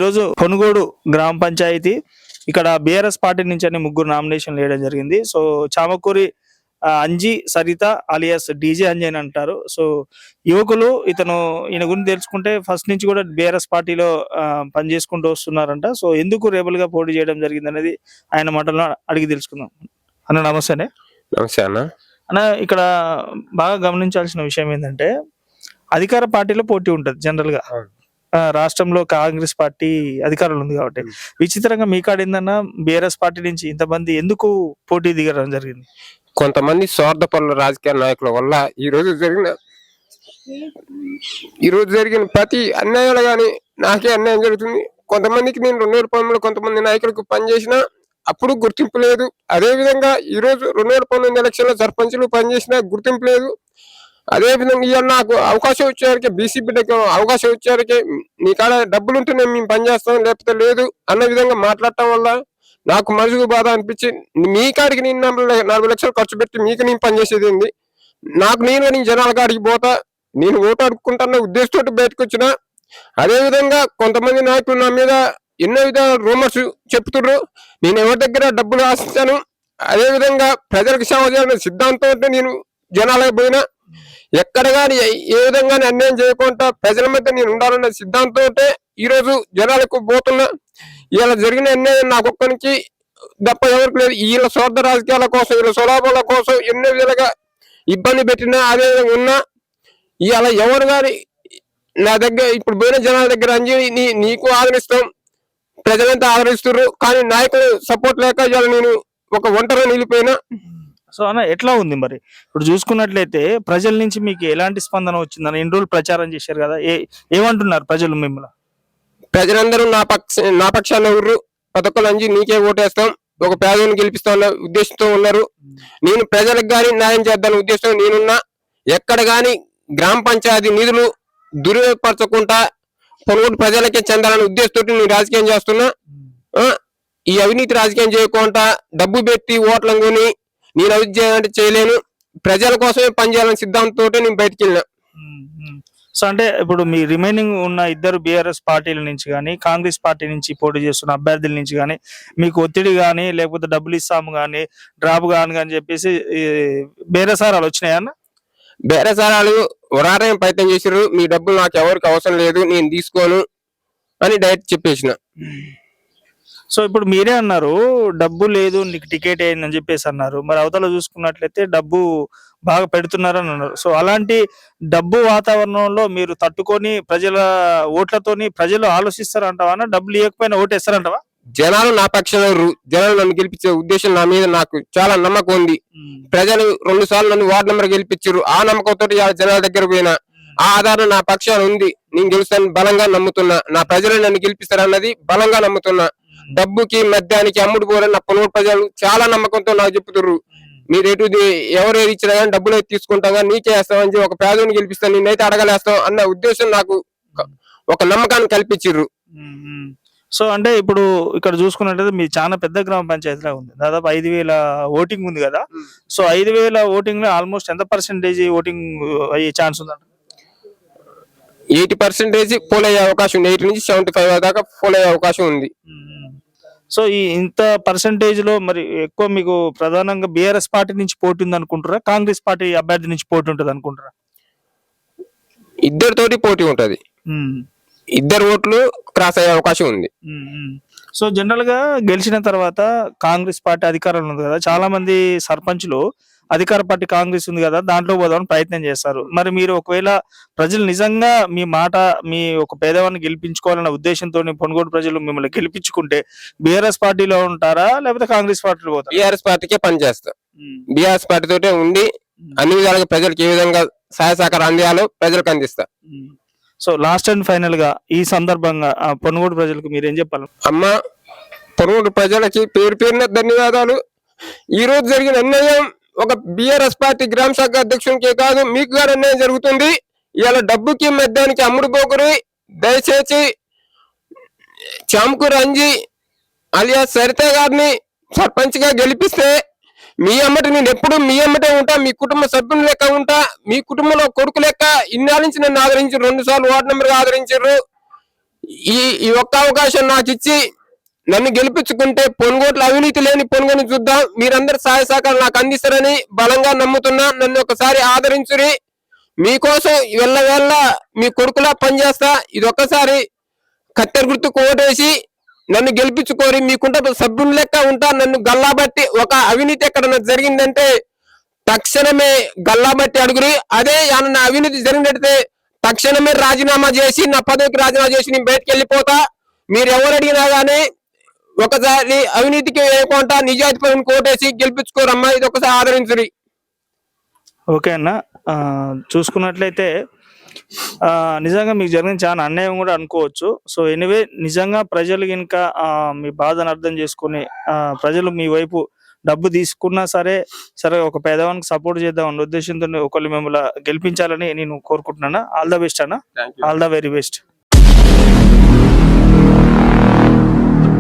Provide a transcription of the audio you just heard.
ఈరోజు కొనుగోడు గ్రామ పంచాయతీ ఇక్కడ బీఆర్ఎస్ పార్టీ నుంచి అని ముగ్గురు నామినేషన్లు వేయడం జరిగింది. So Chamakuri Anji Saritha alias DJ Anji అని అంటారు. సో యువకులు ఈయన గురించి తెలుసుకుంటే ఫస్ట్ నుంచి కూడా బీఆర్ఎస్ పార్టీలో పనిచేసుకుంటూ వస్తున్నారంట. సో ఎందుకు రేబుల్ గా పోటీ చేయడం జరిగింది అనేది ఆయన మాటల్లో అడిగి తెలుసుకుందాం. అన్న నమస్తే. నమస్తే అన్న, ఇక్కడ బాగా గమనించాల్సిన విషయం ఏంటంటే అధికార పార్టీలో పోటీ ఉంటుంది జనరల్ గా. రాష్ట్రంలో కాంగ్రెస్ పార్టీ అధికారంలో ఉంది కాబట్టి విచిత్రంగా మీ కాడ ఏందన్నా బీఆర్ఎస్ పార్టీ నుంచి ఇంతమంది ఎందుకు పోటీ దిగడం జరిగింది? కొంతమంది స్వార్థపరుల రాజకీయ నాయకుల వల్ల ఈ రోజు జరిగిన ప్రతి అన్యాయాలు గాని నాకే అన్యాయం జరుగుతుంది. కొంతమందికి నేను 2013లో కొంతమంది నాయకులకు పనిచేసిన అప్పుడు గుర్తింపు లేదు. అదే విధంగా ఈ రోజు 2019 ఎలక్షన్లో సర్పంచులు పనిచేసిన గుర్తింపు లేదు. అదే విధంగా ఇవాళ నాకు అవకాశం వచ్చేసరికి బీసీ బిడ్డకి అవకాశం వచ్చేసరికి నీ కాడ డబ్బులు ఉంటేనే మేము పనిచేస్తాం లేకపోతే లేదు అన్న విధంగా మాట్లాడటం వల్ల నాకు మనసుకు బాధ అనిపించి మీ కాడికి నేను 40 లక్షలు ఖర్చు పెట్టి మీకు నేను పనిచేసేది ఏంది, నేను జనాల కాడికి పోతా, నేను ఓటు అడుక్కుంటున్న ఉద్దేశంతో బయటకు వచ్చిన. అదే విధంగా కొంతమంది నాయకులు నా మీద ఎన్నో విధాల రూమర్స్ చెప్తున్నారు. నేను ఎవరి దగ్గర డబ్బులు ఆశించాను, అదే విధంగా ప్రజలకు సేవ చేయాలనే సిద్ధాంతంతో నేను జనాలకు పోయినా, ఎక్కడ కానీ ఏ విధంగా అన్యాయం చేయకుండా ప్రజల మధ్య నేను ఉండాలనే సిద్ధాంతంతో ఈ రోజు జనాలకు పోతున్నా. ఇలా జరిగిన అన్యాయం నాకు ఒక్కరికి తప్ప ఎవరికి లేదు. వీళ్ళ స్వార్థ రాజకీయాల కోసం, వీళ్ళ స్వలాభాల కోసం ఎన్నో విధాలుగా ఇబ్బంది పెట్టినా అదే విధంగా ఉన్నా. ఇవాళ ఎవరు కానీ నా దగ్గర ఇప్పుడు పోయిన జనాల దగ్గర అంజి నీకు ఆదరిస్తాం, ప్రజలంతా ఆదరిస్తున్నారు, కానీ నాయకులు సపోర్ట్ లేక ఇవాళ నేను ఒక ఒంటరిగా నిలిపోయినా. సో అన్న, ఎట్లా ఉంది మరి ఇప్పుడు చూసుకున్నట్లయితే ప్రజల నుంచి మీకు ఎలాంటి స్పందన వచ్చిందని? ఎన్ని రోజులు ప్రచారం చేశారు కదా, ఏమంటున్నారు ప్రజలు మిమ్మల్ని? ప్రజలందరూ నా పక్షాన ఊర్రు, ప్రతి ఒక్కరు అంజి నీకే ఓటేస్తాం, ఒక పేదలను గెలిపిస్తామన్న ఉద్దేశంతో ఉన్నారు. నేను ప్రజలకు గాని న్యాయం చేద్దామన్న ఉద్దేశంతో నేనున్నా. ఎక్కడ గాని గ్రామ పంచాయతీ నిధులు దుర్వినియోగపరచకుండా కొనుగోలు ప్రజలకే చెందాలనే ఉద్దేశంతో నేను రాజకీయం చేస్తున్నా. ఈ అవినీతి రాజకీయం చేయకుండా డబ్బు పెట్టి ఓట్లను కొని నేను అభివృద్ధి అంటే చేయలేను, ప్రజల కోసమే పనిచేయాలని సిద్ధాంతంతో నేను బయటకు వెళ్ళినా. సో అంటే ఇప్పుడు మీ రిమైనింగ్ ఉన్న ఇద్దరు బీఆర్ఎస్ పార్టీల నుంచి కానీ కాంగ్రెస్ పార్టీ నుంచి పోటీ చేస్తున్న అభ్యర్థుల నుంచి కానీ మీకు ఒత్తిడి కానీ లేకపోతే డబ్బులు ఇస్తాము కానీ డ్రాప్ కానీ అని చెప్పేసి బేరసారాలు వచ్చినాయన్న? బేరసారాలు వరారం ప్రయత్నం చేసారు. మీ డబ్బులు నాకు ఎవరికి అవసరం లేదు, నేను తీసుకోను అని డైరెక్ట్ చెప్పేసిన. సో ఇప్పుడు మీరే అన్నారు డబ్బు లేదు నీకు టికెట్ అయిందని చెప్పేసి అన్నారు. మరి అవతల చూసుకున్నట్లయితే డబ్బు బాగా పెడుతున్నారని అన్నారు. సో అలాంటి డబ్బు వాతావరణంలో మీరు తట్టుకొని ప్రజల ఓట్లతోని ప్రజలు ఆలోచిస్తారంటావా? డబ్బులు ఇవ్వకపోయినా ఓటేస్తారంటావా? జనాలు నా పక్షంలో జనాలు నన్ను గెలిపించే ఉద్దేశం నా మీద నాకు చాలా నమ్మకం ఉంది. ప్రజలు 2 సార్లు నన్ను వార్డు నెంబర్ గెలిపించారు. ఆ నమ్మకంతో జనాల దగ్గర పోయినా ఆ ఆధారం నా పక్షాన ఉంది. నేను గెలుస్తాను బలంగా నమ్ముతున్నా. నా ప్రజలు నన్ను గెలిపిస్తారన్నది బలంగా నమ్ముతున్నా. డబ్బుకి మద్యానికి అమ్ముడు పోరని నా పొనుగోడు ప్రజలు చాలా నమ్మకంతో నాకు చెప్తున్నారు. మీరు ఎవరు ఏది ఇచ్చినా కానీ డబ్బులు అయితే తీసుకుంటాం కానీ నీకే వేస్తామని ఒక పేదని గెలిపిస్తాను, నేనైతే అడగలేస్తాం అన్న ఉద్దేశం నాకు ఒక నమ్మకాన్ని కల్పించారు. సో అంటే ఇప్పుడు ఇక్కడ చూసుకున్నట్లయితే మీ చాలా పెద్ద గ్రామ పంచాయతీలా ఉంది, దాదాపు 5,000 ఓటింగ్ ఉంది కదా. సో 5,000 ఓటింగ్ లో ఆల్మోస్ట్ ఎంత పర్సెంటేజ్ ఓటింగ్ అయ్యే ఛాన్స్ ఉందంట? 80% పోల్ అయ్యే అవకాశం ఉంది. 80 నుంచి 75 దాకా పోల్ అయ్యే అవకాశం ఉంది. సో ఈ ఇంత పర్సెంటేజ్ లో మరి ఎక్కువ మీకు ప్రధానంగా బీఆర్ఎస్ పార్టీ నుంచి పోటీ ఉంది అనుకుంటారా, కాంగ్రెస్ పార్టీ అభ్యర్థి నుంచి పోటీ ఉంటుంది అనుకుంటారా? ఇద్దరితోటి పోటీ ఉంటది. ఇద్దరు ఓట్లు క్రాస్ అయ్యే అవకాశం ఉంది. సో జనరల్ గా గెలిచిన తర్వాత కాంగ్రెస్ పార్టీ అధికారంలో ఉంది కదా, చాలా మంది సర్పంచులు అధికార పార్టీ కాంగ్రెస్ ఉంది కదా దాంట్లో పోదామని ప్రయత్నం చేస్తారు. మరి మీరు ఒకవేళ ప్రజలు నిజంగా మీ ఒక పేదవాన్ని గెలిపించుకోవాలన్న ఉద్దేశంతో పొనుగోడు ప్రజలు మిమ్మల్ని గెలిపించుకుంటే బీఆర్ఎస్ పార్టీలో ఉంటారా లేకపోతే కాంగ్రెస్ పార్టీలో పోతారా? బీఆర్ఎస్ పార్టీకే పనిచేస్తా. బీఆర్ఎస్ పార్టీతోటే ఉండి అన్ని విధాలుగా ప్రజలకు ఏ విధంగా సహాయ సహకారం అందియాలో ప్రజలకు అందిస్తా. సో లాస్ట్ అండ్ ఫైనల్ గా ఈ సందర్భంగా పొనుగోడు ప్రజలకు మీరేం చెప్పాలి? అమ్మ, పొనుగోడు ప్రజలకి పేరు పేరున ధన్యవాదాలు. ఈ రోజు జరిగిన అన్యాయం ఒక బీఆర్ఎస్ పార్టీ గ్రామ శాఖ అధ్యక్షునికే కాదు, మీకు గారు అన్యాయం జరుగుతుంది. ఇవాళ డబ్బుకి మద్యానికి అమ్ముడు పోకురి. దయచేసి చామకూరి అంజి అలియాస్ సరిత గారిని సర్పంచ్ గా గెలిపిస్తే మీ అమ్మటి నేను ఎప్పుడు మీ అమ్మటే ఉంటా, మీ కుటుంబ సభ్యులు లెక్క ఉంటా. మీ కుటుంబంలో కొడుకు లెక్క ఇన్నాళ్ళ నుంచి నన్ను ఆదరించారు. 2 సార్లు వార్డు నెంబర్గా ఆదరించారు. ఈ ఈ ఒక్క అవకాశం నాకు ఇచ్చి నన్ను గెలిపించుకుంటే పొనుగోట్ల అవినీతి లేని పొనుగోని చూద్దాం. మీరందరూ సహాయ సహకారం నాకు అందిస్తారని బలంగా నమ్ముతున్నా. నన్ను ఒకసారి ఆదరించురి. మీకోసం వెళ్ళ మీ కొడుకులా పనిచేస్తా. ఇది ఒక్కసారి కత్తెర గుర్తుకు ఓటేసి నన్ను గెలిపించుకోరి. మీ కుటుంబ సభ్యుని లెక్క ఉంటా. నన్ను గల్లాబట్టి ఒక అవినీతి ఎక్కడన్నా జరిగిందంటే తక్షణమే గల్లాబట్టి అడుగురి. అదే ఏమన్నా అవినీతి జరిగినట్టే తక్షణమే రాజీనామా చేసి నా పదవికి రాజీనామా చేసి నేను బయటకు వెళ్ళిపోతా. మీరు ఎవరు అడిగినా గానీ ఒకసారి అవినీతికి వేయకుండా నిజాయితీ పైన కోటేసి గెలిపించుకోరమ్మా. ఇది ఒకసారి ఆదరించురి. ఓకే అన్న. చూసుకున్నట్లయితే నిజంగా మీకు జరిగిన చాలా అన్యాయం కూడా అనుకోవచ్చు. సో ఎనివే నిజంగా ప్రజలు కనుక మీ బాధను అర్థం చేసుకుని ప్రజలు మీ వైపు డబ్బు తీసుకున్నా సరే ఒక పేదవానికి సపోర్ట్ చేద్దాం అన్న ఉద్దేశంతో ఒకళ్ళు మిమ్మల్ని గెలిపించాలని నేను కోరుకుంటున్నాను. ఆల్ ద బెస్ట్ అన్న. All the very best.